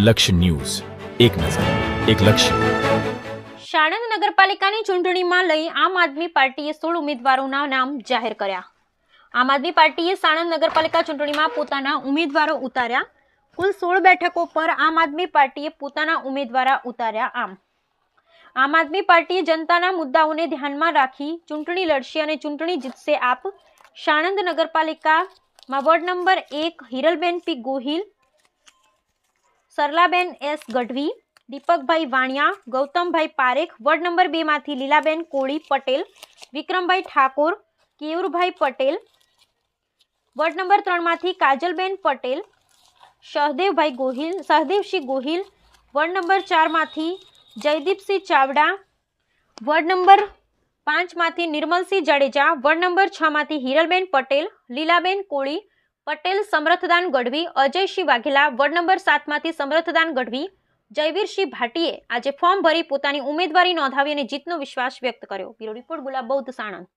લક્ષ્ય ન્યૂઝ, એક નજર, એક લક્ષ્ય. સાણંદ નગરપાલિકાની ચૂંટણીમાં લઈ આમ આદમી પાર્ટીએ 16 ઉમેદવારોના નામ જાહેર કર્યા. આમ આદમી પાર્ટીએ સાણંદ નગરપાલિકા ચૂંટણીમાં પોતાના ઉમેદવારો ઉતાર્યા. કુલ 16 બેઠકો પર આમ આદમી પાર્ટીએ પોતાના ઉમેદવારો ઉતાર્યા. આમ આદમી પાર્ટીએ જનતાના મુદ્દાઓને ધ્યાનમાં રાખી ચૂંટણી લડશે અને ચૂંટણી જીતશે. આપ સાણંદ નગરપાલિકામાં વોર્ડ નંબર 1 હિરલબેન પી ગોહિલ, સરલાબેન એસ ગઢવી, દીપકભાઈ વાણિયા, ગૌતમભાઈ પારેખ. વોર્ડ નંબર 2 માંથી લીલાબેન કોળી પટેલ, વિક્રમભાઈ ઠાકોર, કેયુરભાઈ પટેલ. વોર્ડ નંબર 3 માંથી કાજલબેન પટેલ, સહદેવસિંહ ગોહિલ. વોર્ડ નંબર 4 માંથી જયદીપસિંહ ચાવડા. વોર્ડ નંબર 5 માંથી નિર્મલસિંહ જાડેજા. વોર્ડ નંબર 6 માંથી હિરલબેન પટેલ, લીલાબેન કોળી પટેલ, સમરથદાન ગઢવી, અજયસિંહ વાઘેલા. વોર્ડ નંબર 7 માંથી સમરથદાન ગઢવી, જયવીરસિંહ ભાટીએ આજે ફોર્મ ભરી પોતાની ઉમેદવારી નોંધાવી અને જીતનો વિશ્વાસ વ્યક્ત કર્યો. બ્યુરો રિપોર્ટ ગુલાબ બૌદ્ધ, સાણંદ.